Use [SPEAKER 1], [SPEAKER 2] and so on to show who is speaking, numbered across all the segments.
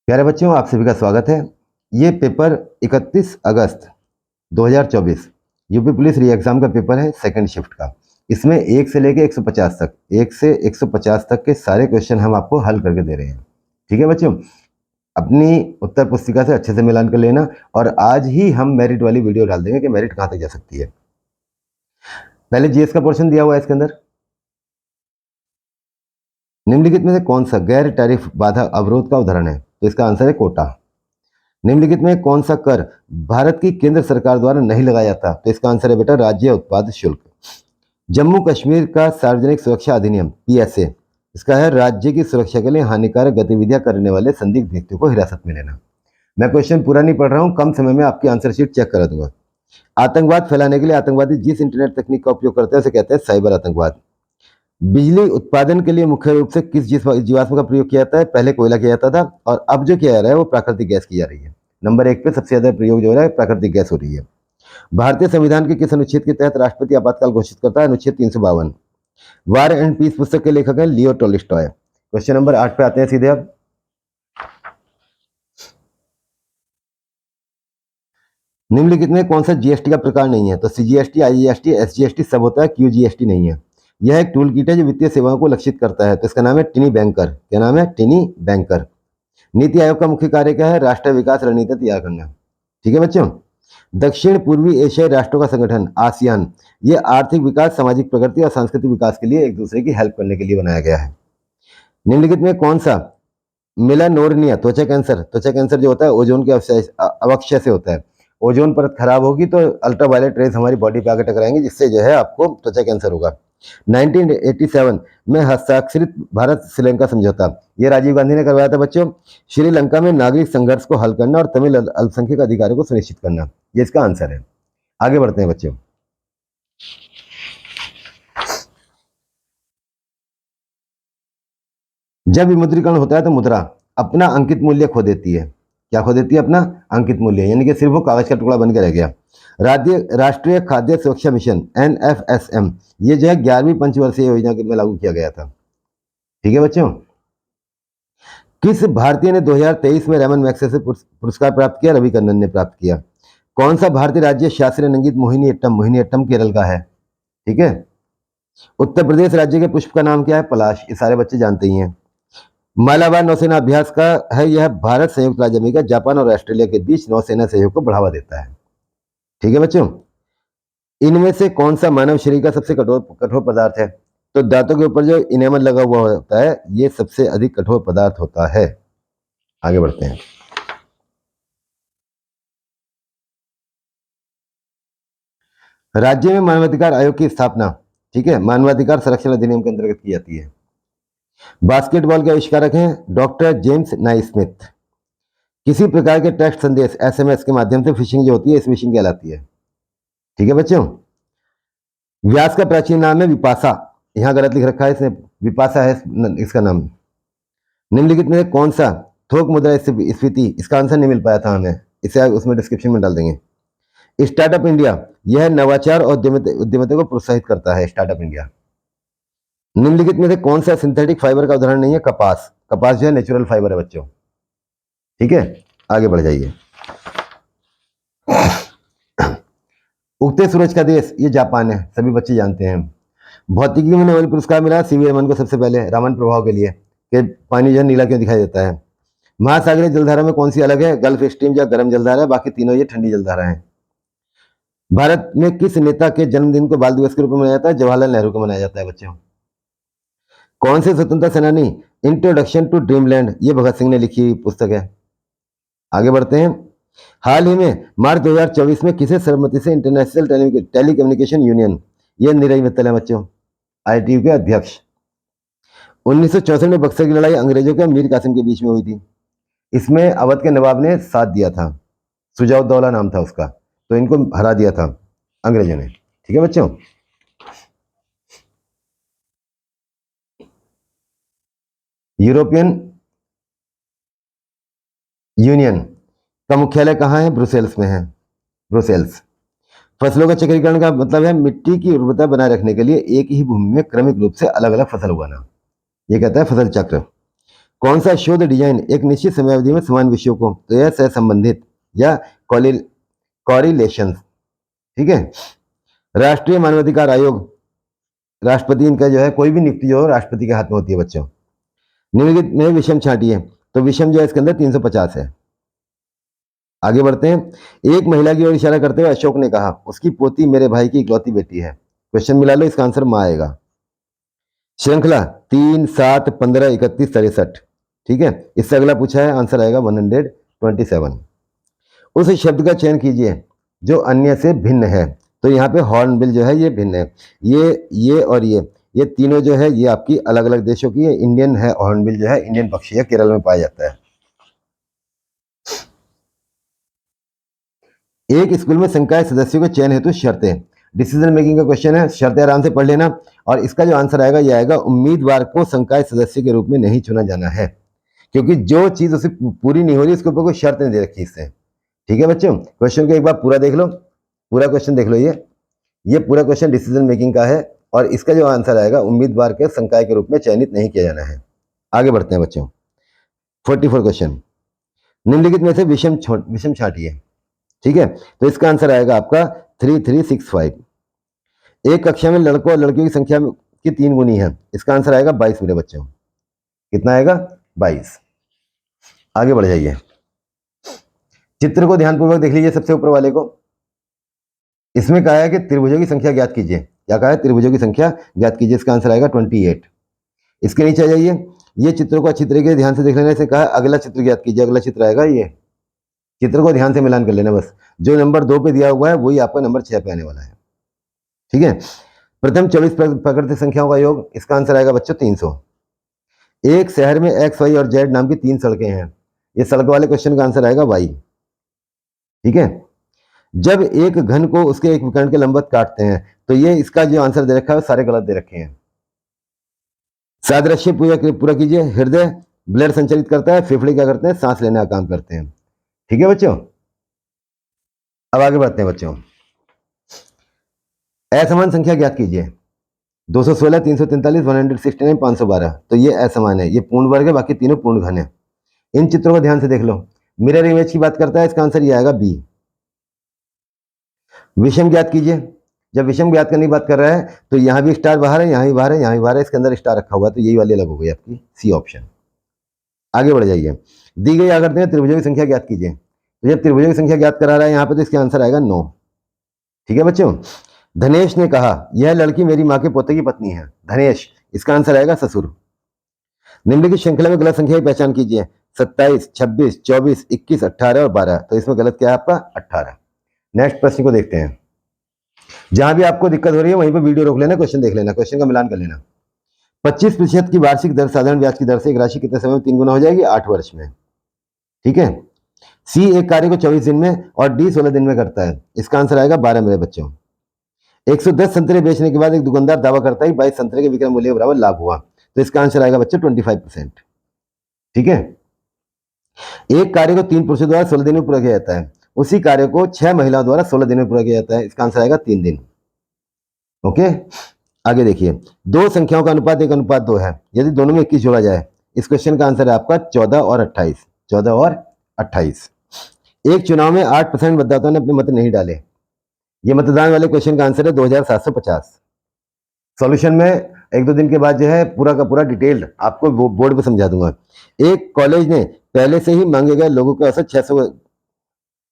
[SPEAKER 1] प्यारे बच्चों, आप सभी का स्वागत है। ये पेपर 31 अगस्त 2024 यूपी पुलिस री एग्जाम का पेपर है, सेकंड शिफ्ट का। इसमें 1 से लेके 150 तक 1 से 150 तक के सारे क्वेश्चन हम आपको हल करके दे रहे हैं। ठीक है बच्चों, अपनी उत्तर पुस्तिका से अच्छे से मिलान कर लेना। और आज ही हम मेरिट वाली वीडियो डाल देंगे कि मेरिट कहाँ तक जा सकती है। पहले जीएस का पोर्शन दिया हुआ है इसके अंदर। निम्नलिखित में से कौन सा गैर टैरिफ बाधा अवरोध का उदाहरण है? तो इसका आंसर है कोटा। निम्नलिखित में कौन सा कर भारत की केंद्र सरकार द्वारा नहीं लगाया जाता? तो इसका आंसर है बेटा राज्य उत्पाद शुल्क। जम्मू कश्मीर का सार्वजनिक सुरक्षा अधिनियम पीएसए, इसका है राज्य की सुरक्षा के लिए हानिकारक गतिविधियां करने वाले संदिग्ध व्यक्तियों को हिरासत में लेना। मैं क्वेश्चन पूरा नहीं पढ़ रहा हूं, कम समय में आपकी आंसर शीट चेक करा दूंगा। आतंकवाद फैलाने के लिए आतंकवादी जिस इंटरनेट तकनीक का उपयोग करते हैं उसे कहते हैं साइबर आतंकवाद। बिजली उत्पादन के लिए मुख्य रूप से किस जीवाश्म का प्रयोग किया जाता है? पहले कोयला किया जाता था और अब जो किया जा रहा है वो प्राकृतिक गैस की जा रही है। नंबर 1 पे सबसे ज्यादा प्रयोग जो हो रहा है प्राकृतिक गैस हो रही है। भारतीय संविधान के किस अनुच्छेद के तहत राष्ट्रपति आपातकाल घोषित करता है? अनुच्छेद 352। वार एंड पीस पुस्तक के लेखक हैं लियो टोल्स्टॉय। क्वेश्चन नंबर 8 पे आते हैं सीधे अब। निम्नलिखित में कौन सा जीएसटी का प्रकार नहीं है? तो सीजीएसटी, आईजीएसटी, एसजीएसटी सब होता है, क्यूजीएसटी नहीं है। यह एक टूल किट है जो वित्तीय सेवाओं को लक्षित करता है, तो इसका नाम है टिनी बैंकर। क्या नाम है? टिनी बैंकर। नीति आयोग का मुख्य कार्य क्या है? राष्ट्रीय विकास रणनीति तैयार करना। ठीक है बच्चों। दक्षिण पूर्वी एशियाई राष्ट्रों का संगठन आसियान, ये आर्थिक विकास, सामाजिक प्रगति और सांस्कृतिक विकास के लिए एक दूसरे की हेल्प करने के लिए बनाया गया है। निम्नलिखित में कौन सा मेलानोर्निया त्वचा कैंसर जो होता है ओजोन के अवक्षय से होता है। ओजोन परत खराब होगी तो अल्ट्रावायलेट रेज हमारी बॉडी पे आकर टकराएंगे, जिससे जो है आपको त्वचा कैंसर होगा। 1987 में हस्ताक्षरित भारत श्रीलंका समझौता, ये राजीव गांधी ने करवाया था बच्चों। श्रीलंका में नागरिक संघर्ष को हल करना और तमिल अल्पसंख्यक अधिकारों को सुनिश्चित करना, ये इसका आंसर है। आगे बढ़ते हैं बच्चों। जब विमुद्रीकरण होता है तो मुद्रा अपना अंकित मूल्य खो देती है। क्या खो देती है? अपना अंकित मूल्य, यानी कि सिर्फ वो कागज का टुकड़ा बन के रह गया। राष्ट्रीय खाद्य सुरक्षा मिशन NFSM, ये जो है 11वीं पंचवर्षीय योजना में लागू किया गया था। ठीक है बच्चों। किस भारतीय ने 2023 में रैमन मैग्सेसे पुरस्कार प्राप्त किया? रवि कन्नन ने प्राप्त किया। कौन सा भारतीय राज्य शास्त्रीय संगीत मोहिनीअट्टम केरल का है? ठीक है। उत्तर प्रदेश राज्य के पुष्प का नाम क्या है? पलाश, ये सारे बच्चे जानते ही हैं। मालाबार नौसेना अभ्यास का है, यह भारत, संयुक्त राज्य अमेरिका, जापान और ऑस्ट्रेलिया के बीच नौसेना सहयोग को बढ़ावा देता है। ठीक है बच्चों। इनमें से कौन सा मानव शरीर का सबसे कठोर पदार्थ है? तो दांतों के ऊपर जो इनेमल लगा हुआ होता है ये सबसे अधिक कठोर पदार्थ होता है। आगे बढ़ते हैं। राज्य में मानवाधिकार आयोग की स्थापना, ठीक है, मानवाधिकार संरक्षण अधिनियम के अंतर्गत की जाती है। बास्केटबॉल के आविष्कारक हैं डॉक्टर जेम्स नाइस्मिथ। किसी प्रकार के टेक्स्ट संदेश SMS के माध्यम से फिशिंग जो होती है इस फिशिंग कहलाती है। ठीक है बच्चों। व्यास का प्राचीन नाम है विपाशा, यहां गलत लिख रखा है इसने, विपाशा है इसका नाम। निम्नलिखित में कौन सा थोक मुद्रा स्फीति, इसका आंसर नहीं मिल पाया था हमें, इसे उसमें डिस्क्रिप्शन में डाल देंगे। स्टार्टअप इंडिया, यह नवाचार और उद्यमिता को प्रोत्साहित करता है, स्टार्टअप इंडिया। निम्नलिखित में से कौन सा सिंथेटिक फाइबर का उदाहरण नहीं है? कपास। कपास जो है नेचुरल फाइबर है बच्चों। ठीक है, आगे बढ़ जाइए। उगते सूरज का देश, ये जापान है, सभी बच्चे जानते हैं। भौतिकी में नोबेल पुरस्कार मिला CV रमन को सबसे पहले, रामन प्रभाव के लिए, कि पानी जो है नीला क्यों दिखाई देता है। महासागरीय जलधारा में कौन सी अलग है? गल्फ स्ट्रीम जो गर्म जलधारा है, बाकी तीनों ये ठंडी जलधारा है। भारत में किस नेता के जन्मदिन को बाल दिवस के रूप में मनाया जाता है? जवाहरलाल नेहरू को मनाया जाता है बच्चों। कौन से स्वतंत्रता सेनानी इंट्रोडक्शन टू ड्रीमलैंड, ये भगत सिंह ने लिखी पुस्तक है। आगे बढ़ते हैं। हाल ही में मार्च 2024 में किसे सर्वमति से इंटरनेशनल टेलीकम्युनिकेशन यूनियन, ये नीरज मित्तल है बच्चों, ITU के अध्यक्ष। 1964 में बक्सर की लड़ाई अंग्रेजों के मीर कासिम के बीच में हुई थी, इसमें अवध के नवाब ने साथ दिया था, सुजाउद्दौला नाम था उसका, तो इनको हरा दिया था अंग्रेजों ने। ठीक है बच्चों। यूरोपियन यूनियन का मुख्यालय कहाँ है? ब्रुसेल्स में है, ब्रुसेल्स। फसलों का चक्रीकरण का मतलब है मिट्टी की उर्वरता बनाए रखने के लिए एक ही भूमि में क्रमिक रूप से अलग अलग फसल उगाना, ये कहता है फसल चक्र। कौन सा शोध डिजाइन एक निश्चित समयावधि में समान विषयों को, तो यह सहसंबंधित या कॉरिलेशन। ठीक है। राष्ट्रीय मानवाधिकार आयोग, राष्ट्रपति इनका जो है, कोई भी नियुक्ति जो हो राष्ट्रपति के हाथ में होती है बच्चों। निम्नलिखित में विषम छांटिए, तो विषम जो है इसके अंदर 350 है। आगे बढ़ते हैं। एक महिला की ओर इशारा करते हुए अशोक ने कहा, उसकी पोती मेरे भाई की इकलौती बेटी है। क्वेश्चन मिला लो, इसका आंसर माँ आएगा। श्रृंखला 3, 7, 15, 31, 63। ठीक है। इससे अगला पूछा है, आंसर आएगा 127। उस शब्द का चयन कीजिए जो अन्य से भिन्न है। तो यहाँ पे हॉर्नबिल जो है ये भिन्न है। ये और ये तीनों जो है ये आपकी अलग अलग देशों की है। इंडियन है हॉर्नबिल, जो है इंडियन पक्षी है, केरल में पाया जाता है। एक स्कूल में संकाय सदस्यों के चयन हेतु शर्तें, डिसीजन मेकिंग का क्वेश्चन है। शर्तें आराम से पढ़ लेना, और इसका जो आंसर आएगा ये आएगा, उम्मीदवार को संकाय सदस्य के रूप में नहीं चुना जाना है, क्योंकि जो चीज उसे पूरी नहीं हो रही उसके ऊपर कोई शर्त नहीं दे रखी इससे। ठीक है बच्चों, क्वेश्चन को एक बार पूरा देख लो, पूरा क्वेश्चन देख लो। ये पूरा क्वेश्चन डिसीजन मेकिंग का है, और इसका जो आंसर आएगा, उम्मीदवार के संकाय के रूप में चयनित नहीं किया जाना है। आगे बढ़ते हैं बच्चों। 44 क्वेश्चन, निम्नलिखित में से विषम छांटिए। ठीक है। तो इसका आंसर आएगा आपका 3365। एक कक्षा में लड़कों और लड़कियों की संख्या की 3 गुनी है। इसका आंसर आएगा 22 मेरे बच्चों। कितना आएगा? 22। आगे बढ़ जाइए। चित्र को ध्यानपूर्वक देख लीजिए, सबसे ऊपर वाले को। इसमें कहा है कि त्रिभुजों की संख्या ज्ञात कीजिए। क्या कहा है? त्रिभुजों की संख्या ज्ञात कीजिए। इसका आंसर आएगा 28। इसके नीचे आ जाइए। ये चित्रों को अच्छी तरीके से ध्यान से देख लेने से कहा है अगला चित्र ज्ञात कीजिए। अगला चित्र आएगा ये। चित्र को ध्यान से मिलान कर लेना बस। जो नंबर 2 पे दिया हुआ है वही आपका नंबर 6 पे आने वाला है। ठीक है। प्रथम 24 प्राकृतिक संख्याओं का योग। इसका आंसर आएगा बच्चों 300। एक शहर में एक्स, वाई और जेड नाम की 3 सड़कें हैं। ये सड़क वाले क्वेश्चन का आंसर आएगा वाई। ठीक है। जब एक घन को उसके एक विकर्ण के लंबवत काटते हैं, तो ये इसका जो आंसर दे रखा है सारे गलत दे रखे हैं। सादृश्य पूरा कीजिए। हृदय ब्लड संचालित करता है, फेफड़े क्या करते हैं? सांस लेने का काम करते हैं। ठीक है बच्चों। अब आगे बढ़ते हैं बच्चों। असमान संख्या ज्ञात कीजिए। 216, 343, 169, 512। तो ये असमान है, ये पूर्ण वर्ग है, बाकी तीनों पूर्ण घन है। इन चित्रों को ध्यान से देख लो। मिरर इमेज की बात करता है, इसका आंसर ये आएगा बी। विषम ज्ञात कीजिए। जब विषम ज्ञात करने की बात कर रहा है तो यहां भी स्टार बाहर है, यहां भी बाहर है, यहां भी बाहर है, इसके अंदर स्टार रखा हुआ है, तो यही वाली अलग हो गई आपकी सी ऑप्शन। आगे बढ़ जाइए। दी गई आकृति में त्रिभुजों की संख्या ज्ञात कीजिए। तो जब त्रिभुजों की संख्या ज्ञात करा रहा है यहाँ पे, तो इसका आंसर आएगा 9। ठीक है बच्चों। धनेश ने कहा यह लड़की मेरी माँ के पोते की पत्नी है। धनेश, इसका आंसर आएगा ससुर। निम्नलिखित श्रृंखला में गलत संख्या की पहचान कीजिए। 27, 26, 24, 21, 18 और 12। तो इसमें गलत क्या है आपका? 18। नेक्स्ट प्रश्न को देखते हैं। जहां भी आपको दिक्कत हो रही है वहीं पर वीडियो रोक लेना, क्वेश्चन देख लेना, क्वेश्चन का मिलान कर लेना। 25% की वार्षिक दर साधारण ब्याज की दर से एक राशि कितने समय में 3 गुना हो जाएगी? 8 वर्ष में। ठीक है। सी एक कार्य को 24 दिन में और डी 16 दिन में करता है। इसका आंसर आएगा 12 मेरे बच्चों। 110 संतरे बेचने के बाद एक दुकानदार दावा करता है 22 संतरे के विक्रय मूल्य के बराबर लाभ हुआ। तो इसका आंसर आएगा बच्चों 25%। ठीक है। एक कार्य को 3 पुरुषों द्वारा 16 दिन में पूरा किया जाता है, उसी कार्य को 6 महिलाओं द्वारा 16 दिन में पूरा किया जाता है। इसका आंसर आएगा 3 दिन। ओके। आगे देखिए। दो संख्याओं का अनुपात 1:2 है, यदि दोनों में 21 जोड़ा जाए। इस क्वेश्चन का आंसर है आपका 14 और 28। 14 और 28। एक चुनाव में 8% मतदाताओं ने अपने मत नहीं डाले। ये मतदान वाले क्वेश्चन का आंसर है 2750। सॉल्यूशन में 1-2 दिन के बाद जो है पूरा का पूरा डिटेल्ड आपको बोर्ड पे समझा दूंगा। एक कॉलेज ने पहले से ही मांगे गए लोगों के औसत 600,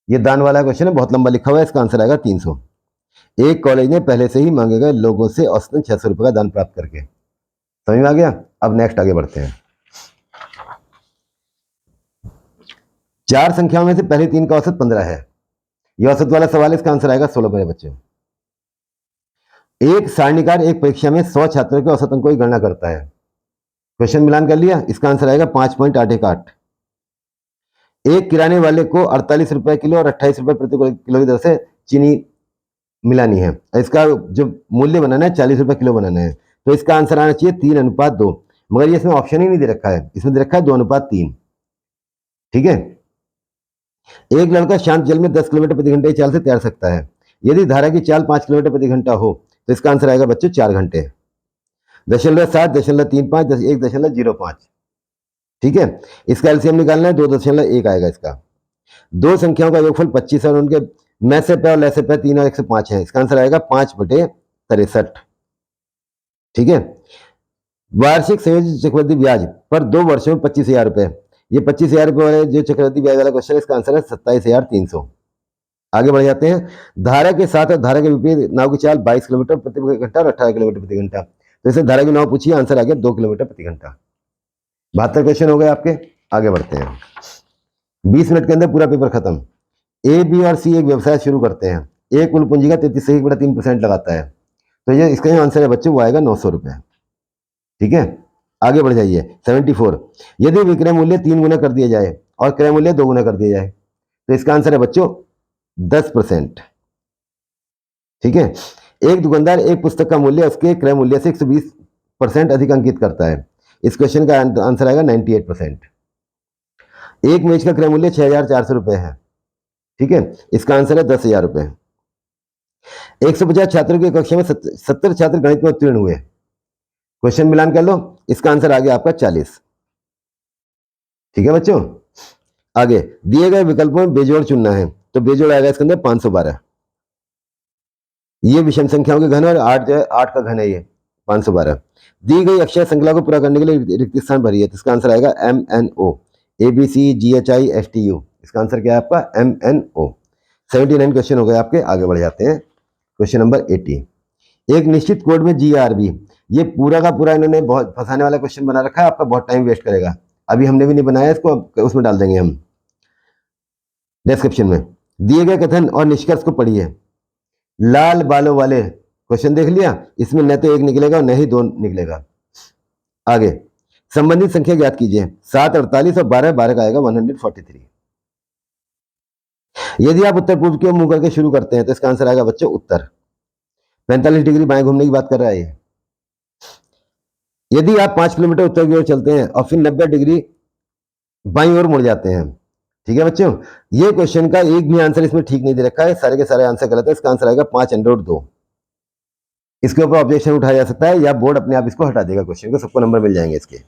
[SPEAKER 1] ये दान वाला क्वेश्चन है, बहुत लंबा लिखा हुआ है, इसका आंसर आएगा 300। एक कॉलेज ने पहले से ही मांगे गए लोगों से औसतन 600 रुपए का दान प्राप्त करके। समझ में आ गया? अब नेक्स्ट आगे बढ़ते हैं। 4 संख्याओं में से पहले 3 का औसत 15 है। यह औसत वाला सवाल है, इसका आंसर आएगा 16 मेरे बच्चे। एक सारणीकार एक परीक्षा में 100 छात्रों के औसत अंकों की गणना करता है। क्वेश्चन मिलान कर लिया, इसका आंसर आएगा 5.818। एक किराने वाले को 48 रुपए किलो और 28 रुपए प्रति किलो की दर से चीनी मिलानी है। इसका जो मूल्य बनाना है 40 रुपए किलो बनाना है। तो इसका आंसर आना चाहिए 3:2, मगर ये इसमें ऑप्शन ही नहीं दे रखा है, इसमें दे रखा है 2:3। ठीक है। एक लड़का शांत जल में 10 किलोमीटर प्रति घंटे की चाल से तैर सकता है, यदि धारा की चाल 5 किलोमीटर प्रति घंटा हो तो इसका आंसर आएगा बच्चों 4 घंटे। 0.7, 0.35, 1.05। ठीक है, इसका एलसीएम निकालना है, 2.1 आएगा इसका। दो संख्याओं का योगफल 25 है और उनके में से पे और ले से पे 3 और 105 है। इसका आंसर आएगा 5/63। ठीक है, वार्षिक संयोजित चक्रवृद्धि ब्याज पर 2 वर्षों में 25,000 रुपए। ये 25,000 रुपए वाले जो चक्रवृद्धि ब्याज वाला क्वेश्चन है, इसका आंसर है 27,300। आगे बढ़ जाते हैं। धारा के साथ और धारा के विपरीत नाव की चाल 22 किलोमीटर प्रति घंटा और 18 किलोमीटर प्रति घंटा। तो इसे धारा की नाव पूछिए, आंसर आ गया 2 किलोमीटर प्रति घंटा। 72 क्वेश्चन हो गए आपके। आगे बढ़ते हैं। 20 मिनट के अंदर पूरा पेपर खत्म। ए, बी और सी एक व्यवसाय शुरू करते हैं। ए कुल पूंजी का 33.3% लगाता है, तो ये इसका जो आंसर है बच्चों वो आएगा 900 रुपये। ठीक है, आगे बढ़ जाइए। 74, यदि विक्रय मूल्य 3 गुना कर दिया जाए और क्रय मूल्य 2 गुना कर दिया जाए, तो इसका आंसर है बच्चों 10%। ठीक है, एक दुकानदार एक पुस्तक का मूल्य उसके क्रय मूल्य से 120% अधिक अंकित करता है। इस क्वेश्चन का आंसर आएगा 98%। एक मेज का क्रय मूल्य 6,400 रुपये है। ठीक है, इसका आंसर है 10,000 रुपये। 150 छात्रों की कक्षा में 70 छात्र गणित में उत्तीर्ण हुए। क्वेश्चन मिलान कर लो, इसका आंसर आ गया आपका 40। ठीक है बच्चों, आगे दिए गए विकल्पों में बेजोड़ चुनना है, तो बेजोड़ आएगा इसके अंदर 512। ये विषम संख्याओं के घन और 8 जो है 8 का घन है, ये 512। दी गई अक्षर श्रृंखला को पूरा करने के लिए रिक्त स्थान भरिए, तो इसका आंसर आएगा MNO, ABCGHISTU। इसका आंसर क्या है आपका MNO। 79 क्वेश्चन हो गए आपके। आगे बढ़ जाते हैं। क्वेश्चन नंबर 80, एक निश्चित कोड में GRB, ये पूरा का पूरा इन्होंने बहुत फंसाने वाला क्वेश्चन बना रखा है, आपका बहुत टाइम वेस्ट करेगा। अभी हमने भी नहीं बनाया इसको, उसमें डाल देंगे हम डिस्क्रिप्शन में। दिए गए कथन और निष्कर्ष को पढ़िए। लाल बालों वाले, क्वेश्चन देख लिया, इसमें न तो 1 निकलेगा और न ही 2 निकलेगा। आगे संबंधित संख्या ज्ञात कीजिए। 7 48 और 12 12 का आएगा 143। यदि आप उत्तर पूर्व की ओर मुंह करके शुरू करते हैं, तो इसका आंसर आएगा बच्चों उत्तर। 45 डिग्री बाएं घूमने की बात कर रहा है। यदि आप 5 किलोमीटर उत्तर की ओर चलते हैं और फिर 90 डिग्री बाईं ओर मुड़ जाते हैं। ठीक है बच्चों, ये क्वेश्चन का एक भी आंसर इसमें ठीक नहीं दे रखा है, सारे के सारे आंसर गलत है। इसका आंसर आएगा 5/2। इसके ऊपर ऑब्जेक्शन उठाया जा सकता है या बोर्ड अपने आप इसको हटा देगा, क्वेश्चन को सबको नंबर मिल जाएंगे इसके।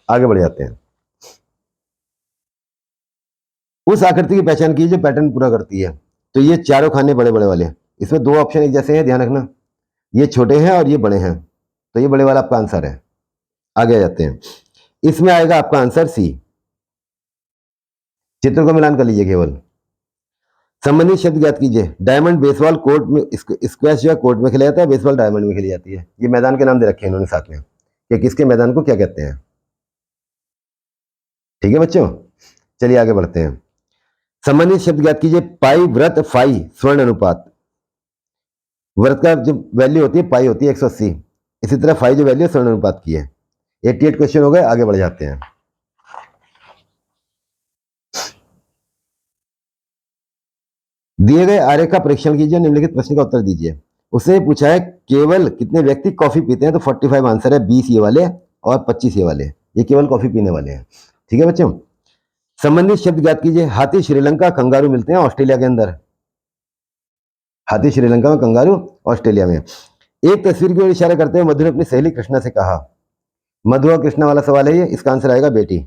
[SPEAKER 1] आगे बढ़ जाते हैं। उस आकृति की पहचान कीजिए जो पैटर्न पूरा करती है। तो ये चारों खाने बड़े बड़े वाले, इसमें 2 ऑप्शन एक जैसे हैं, ध्यान रखना। ये छोटे हैं और ये बड़े हैं, तो ये बड़े वाला आपका आंसर है। आगे जाते हैं। इसमें आएगा आपका आंसर सी। चित्र को मिलान कर लीजिए केवल। संबंधित शब्द ज्ञात कीजिए। डायमंड बेसबॉल कोर्ट में, स्क्वैश जो है कोर्ट में खेला जाता है, बेसबॉल डायमंड में खेली जाती है। ये मैदान के नाम दे रखे हैं इन्होंने साथ में कि किसके मैदान को क्या कहते हैं। ठीक है बच्चों, चलिए आगे बढ़ते हैं। संबंधित शब्द ज्ञात कीजिए। पाई, व्रत, फाई, स्वर्ण अनुपात। व्रत का जो वैल्यू होती है पाई होती है 180, इसी तरह फाई जो वैल्यू स्वर्ण अनुपात की है। 88 क्वेश्चन हो गए। आगे बढ़ जाते हैं। दिए गए आरेख का परीक्षण कीजिए, निम्नलिखित प्रश्न का उत्तर दीजिए। उससे पूछा है केवल कितने व्यक्ति कॉफी पीते हैं, तो 45 आंसर है। 20 ये वाले और 25 ये वाले, ये केवल कॉफी पीने वाले हैं। ठीक है बच्चों, संबंधित शब्द ज्ञात कीजिए। हाथी श्रीलंका, कंगारू मिलते हैं ऑस्ट्रेलिया के अंदर। हाथी श्रीलंका में, कंगारू ऑस्ट्रेलिया में। एक तस्वीर की ओर इशारा करते हुए मधु ने अपनी सहेली कृष्णा से कहा। मधु और कृष्णा वाला सवाल है ये, इसका आंसर आएगा बेटी।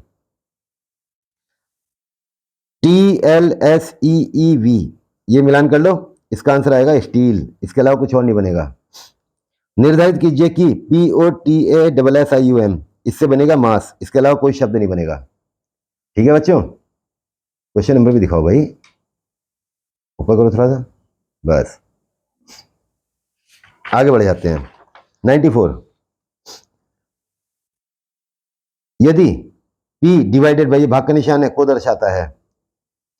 [SPEAKER 1] TLSEEV, ये मिलान कर लो, इसका आंसर आएगा स्टील। इसके अलावा कुछ और नहीं बनेगा। निर्धारित कीजिए कि POTASSIUM, इससे बनेगा मास, इसके अलावा कोई शब्द नहीं बनेगा। ठीक है बच्चों, क्वेश्चन नंबर भी दिखाओ भाई, ऊपर करो थोड़ा सा, बस। आगे बढ़ जाते हैं। 94, यदि P डिवाइडेड बाई, भाग का निशान है, को दर्शाता है,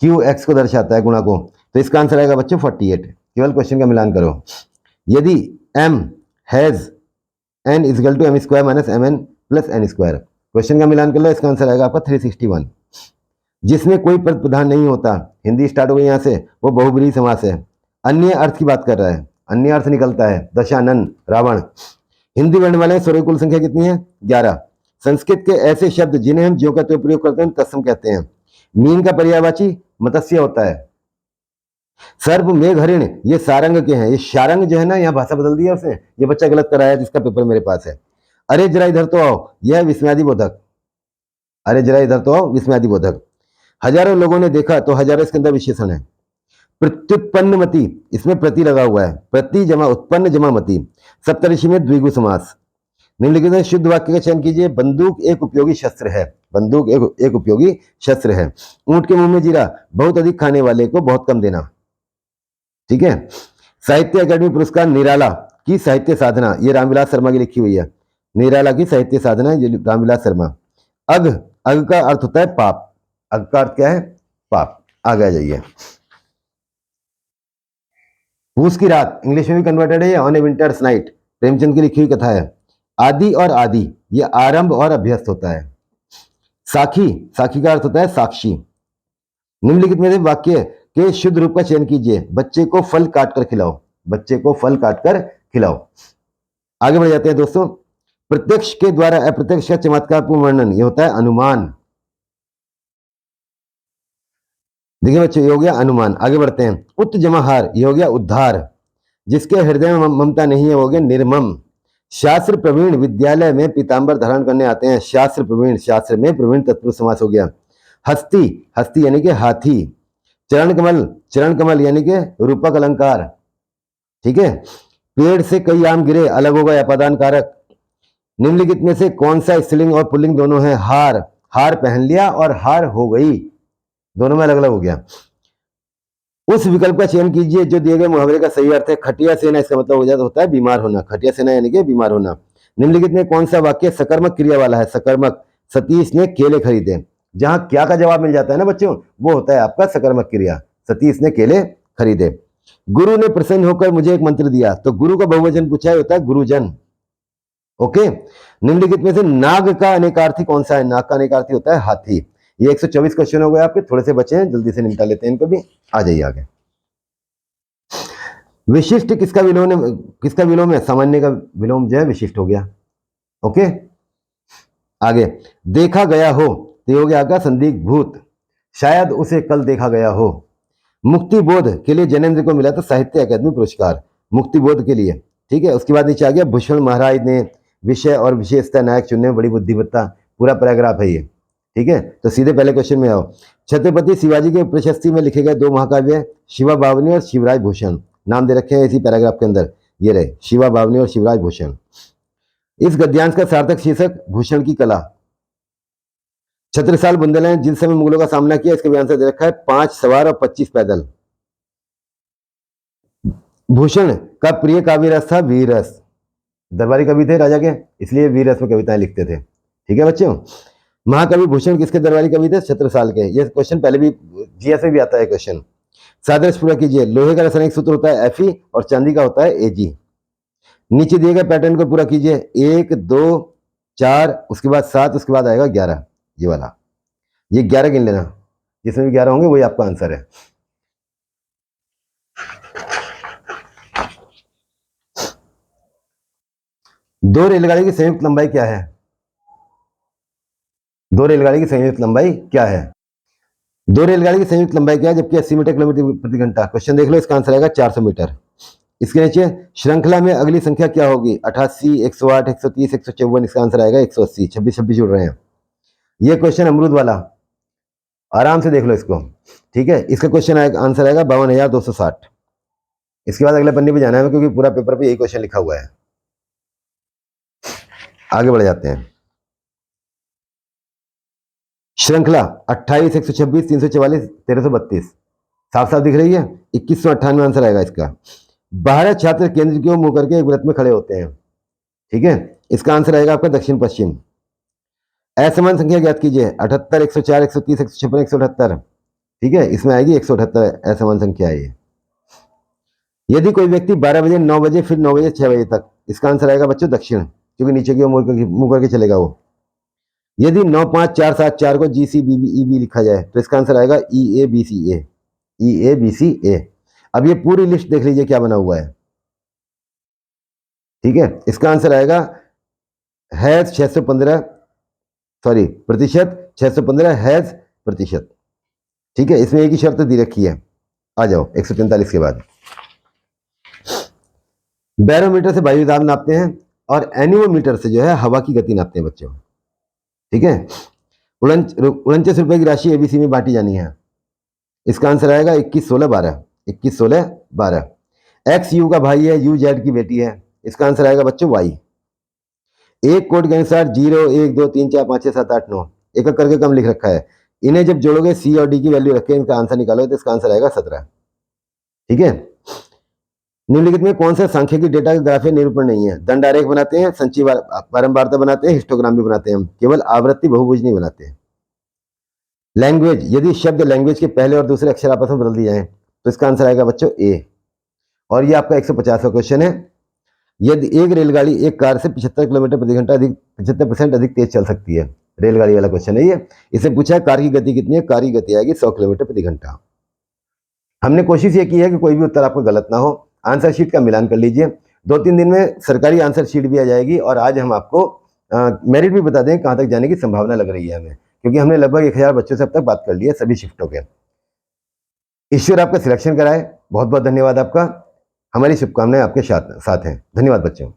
[SPEAKER 1] Q X को दर्शाता है, गुणा को, तो इसका आंसर आएगा बच्चों 48। केवल क्वेश्चन का मिलान करो। यदि M has N is equal to M² minus MN plus N², question का मिलान कर लो, इसका आंसर आएगा आपका 361। जिसमें कोई पद प्रधान नहीं होता, हिंदी स्टार्ट हो गई यहाँ से, वो बहुब्रीहि समास है। अन्य अर्थ की बात कर रहा है, अन्य अर्थ निकलता है। दशानन, रावण। हिंदी वर्ण वाले स्वरों की कुल संख्या कितनी है? 11। संस्कृत के ऐसे शब्द जिन्हें हम ज्यों का त्यों प्रयोग करते हैं तत्सम कहते हैं। मीन का पर्यायवाची मत्स्य होता है। सर्प, मेघ, हरिण, ये सारंग के हैं। ये शारंग जो है ना, यहाँ भाषा बदल दी है उसने, ये बच्चा गलत कराया जिसका पेपर मेरे पास है। अरे जरा इधर तो आओ, यह विस्मयादिबोधक। अरे जरा इधर तो आओ, विस्मयादिबोधक। हजारों लोगों ने देखा तो हजारों इसके अंदर विशेषण है। प्रत्युत्पन्नमति, इसमें प्रति लगा हुआ है, प्रति जमा उत्पन्न जमा मति। सप्तऋषि में द्विगु समास। निम्नलिखित में शुद्ध वाक्य का चयन कीजिए। बंदूक एक उपयोगी शस्त्र है। बंदूक एक उपयोगी शस्त्र है। ऊंट के मुंह में जीरा, बहुत अधिक खाने वाले को बहुत कम देना। ठीक है। साहित्य अकादमी पुरस्कार निराला की साहित्य साधना, ये रामविलास शर्मा की लिखी हुई है। निराला की साहित्य साधना, ये रामविलास शर्मा। अघ, अघ का अर्थ होता है पाप। अघ का अर्थ क्या है? पाप। आगे आ जाइए। पूस की रात, इंग्लिश में भी कन्वर्टेड है, on A winters night, Premchand की लिखी हुई कथा है। आदि और आदि, ये आरंभ और अभ्यस्त होता है। साखी, साखी का अर्थ होता है साक्षी। निम्नलिखित में से वाक्य के शुद्ध रूप का चयन कीजिए। बच्चे को फल काट कर खिलाओ। बच्चे को फल काट कर खिलाओ। आगे बढ़ जाते हैं दोस्तों। प्रत्यक्ष के द्वारा अप्रत्यक्ष का चमत्कारपूर्ण वर्णन, ये होता है अनुमान। देखिए बच्चों, ये हो गया अनुमान। आगे बढ़ते हैं। उत जमाहार, ये हो गया उद्धार। जिसके हृदय में ममता नहीं है वो हो गया निर्मम। शास्त्र प्रवीण विद्यालय में पीतांबर धारण करने आते हैं। शास्त्र प्रवीण, शास्त्र में प्रवीण तत्पुरुष समास हो गया। हस्ती, हस्ती यानी कि हाथी। चरण कमल, चरण कमल यानी कि रूपक अलंकार। ठीक है। पेड़ से कई आम गिरे, अलग होगा अपादान कारक। निम्नलिखित में से कौन सा स्त्रीलिंग और पुल्लिंग दोनों है? हार, हार पहन लिया और हार हो गई, दोनों में अलग अलग हो गया। उस विकल्प का चयन कीजिए जो दिए गए मुहावरे का सही अर्थ है। खटिया सेना, इसका मतलब हो जाता होता है बीमार होना। खटिया सेना यानी कि बीमार होना। निम्नलिखित में कौन सा वाक्य सकर्मक क्रिया वाला है? सकर्मक। सतीश ने केले खरीदे। जहां क्या का जवाब मिल जाता है ना बच्चों, वो होता है आपका सकर्मक क्रिया। सतीश ने केले खरीदे। गुरु ने प्रसन्न होकर मुझे एक मंत्र दिया, तो गुरु का बहुवचन पूछा है, होता है गुरुजन। ओके। निम्नलिखित में से नाग का अनेकार्थी कौन सा है? नाग का अनेकार्थी होता है हाथी। ये 124 क्वेश्चन हो गए आपके, थोड़े से बचे हैं, जल्दी से निपटा लेते हैं इनको भी। आ जाइए आगे। विशिष्ट किसका विलोम है? किसका विलोम है? सामान्य का विलोम जो है विशिष्ट हो गया। ओके। आगे। देखा गया हो, तो ये हो गया आपका संदिग्ध भूत। शायद उसे कल देखा गया हो। मुक्ति बोध के लिए जैनेन्द्र को मिला था साहित्य अकादमी पुरस्कार, मुक्ति बोध के लिए। ठीक है। उसके बाद नीचे आ गया, भूषण महाराज ने विषय और विशेषता नायक चुनने में बड़ी बुद्धिमत्ता। पूरा पैराग्राफ है ये। ठीक है। तो सीधे पहले क्वेश्चन में आओ। छत्रपति शिवाजी के प्रशस्ति में लिखे गए दो महाकाव्य, शिवा बावनी और शिवराज भूषण, नाम दे रखे हैं इसी पैराग्राफ के अंदर। ये रहे, शिवा बावनी और शिवराज भूषण। इस गद्यांश का सार्थक शीर्षक भूषण की कला। छत्रसाल बुंदेलखंड जिन समय मुगलों का सामना किया, इसका भी आंसर दे रखा है, 5 सवार और 25 पैदल। भूषण का प्रिय काव्य रस था वीर रस। दरबारी कवि थे राजा के, इसलिए वीर रस में कविताएं लिखते थे। ठीक है बच्चों। महाकवि भूषण किसके दरबारी कवि थे? छत्रसाल के। ये क्वेश्चन पहले भी जीएस में भी आता है क्वेश्चन। सादृश्य पूरा कीजिए। लोहे का रासायनिक सूत्र होता है Fe और चांदी का होता है Ag। नीचे दिए गए पैटर्न को पूरा कीजिए। 1 2 4, उसके बाद 7, उसके बाद आएगा 11, ये वाला। ये 11 गिन लेना, जिसमें भी 11 होंगे वही आपका आंसर है। दो रेलगाड़ी की संयुक्त लंबाई क्या है? दो रेलगाड़ी की संयुक्त लंबाई क्या है? दो रेलगाड़ी की संयुक्त लंबाई क्या है जबकि 80 मीटर किलोमीटर प्रति घंटा? क्वेश्चन देख लो, इसका आंसर आएगा 400 मीटर। इसके नीचे श्रृंखला में अगली संख्या क्या होगी? 88, 108, 130, 154। इसका आंसर आएगा 180। 26 जुड़ रहे हैं। ये क्वेश्चन अमरूद वाला, आराम से देख लो इसको। ठीक है। इसका क्वेश्चन आएगा, आंसर आएगा 52,260। इसके बाद अगले पन्ने पे जाना है क्योंकि पूरा पेपर पे यही क्वेश्चन लिखा हुआ है। आगे बढ़ जाते हैं। श्रृंखला 28, 126, 344, 1332 साफ साफ दिख रही है। 2198 आंसर आएगा इसका। भारत छात्र केंद्र की ओर मुंह करके एक वृत्त में खड़े होते हैं। ठीक है। इसका आंसर आएगा आपका दक्षिण पश्चिम। असमान संख्या ज्ञात कीजिए। 78, 104, 130, 156, 178। ठीक है। इसमें आएगी 178 असमान संख्या है ये। यदि कोई व्यक्ति 12 बजे, 9 बजे, फिर 9 बजे, 6 बजे तक, इसका आंसर आएगा बच्चों दक्षिण, क्योंकि नीचे की ओर मुंह करके चलेगा वो। यदि 9 5 4 7 4 को GCBBEB लिखा जाए तो इसका आंसर आएगा EABCA। EABCA। अब ये पूरी लिस्ट देख लीजिए क्या बना हुआ है। ठीक है। इसका आंसर आएगा हैज 615, सॉरी प्रतिशत, 615 हैज प्रतिशत। ठीक है। इसमें एक ही शर्त दी रखी है। आ जाओ 143 के बाद। बैरोमीटर से वायु दाब नापते हैं और एनीमोमीटर से जो है हवा की गति नापते हैं बच्चों। ठीक है। 49 रुपए की राशि एबीसी में बांटी जानी है। इसका आंसर आएगा 21, 16, 12। 21, 16, 12। एक्स यू का भाई है, यू जेड की बेटी है। इसका आंसर आएगा बच्चों वाई। एक कोड के अनुसार 0, 1, 2, 3, 4, 5, 6, 7, 8, 9 एक एक करके कम लिख रखा है। इन्हें जब जोड़ोगे सी और डी की वैल्यू रख के इनका आंसर निकालोगे तो इसका आंसर आएगा 17। ठीक है। निम्नलिखित में कौन सा सांख्यिकी डेटा का ग्राफीय निरूपण नहीं है? दंड आरेख बनाते हैं, संचयी बारंबारता बनाते हैं, हिस्टोग्राम भी बनाते हैं, हम केवल आवृत्ति बहुभुज नहीं बनाते हैं। लैंग्वेज, यदि शब्द लैंग्वेज के पहले और दूसरे अक्षर आपस में बदल दिए जाएं तो इसका आंसर आएगा बच्चों ए। और ये आपका 150 का क्वेश्चन है। यदि एक रेलगाड़ी एक कार से 75 किलोमीटर प्रति घंटा अधिक 75% अधिक तेज चल सकती है, रेलगाड़ी वाला क्वेश्चन है ये। इसे पूछा है कार की गति कितनी है? कार की गति आएगी 100 किलोमीटर प्रति घंटा। हमने कोशिश ये की है कि कोई भी उत्तर आपका गलत ना हो। आंसर शीट का मिलान कर लीजिए। 2-3 दिन में सरकारी आंसर शीट भी आ जाएगी और आज हम आपको मेरिट भी बता दें कहाँ तक जाने की संभावना लग रही है हमें, क्योंकि हमने लगभग 1000 बच्चों से अब तक बात कर ली है सभी शिफ्टों के। ईश्वर आपका सिलेक्शन कराए, बहुत बहुत धन्यवाद आपका। हमारी शुभकामनाएं आपके साथ हैं। धन्यवाद बच्चों।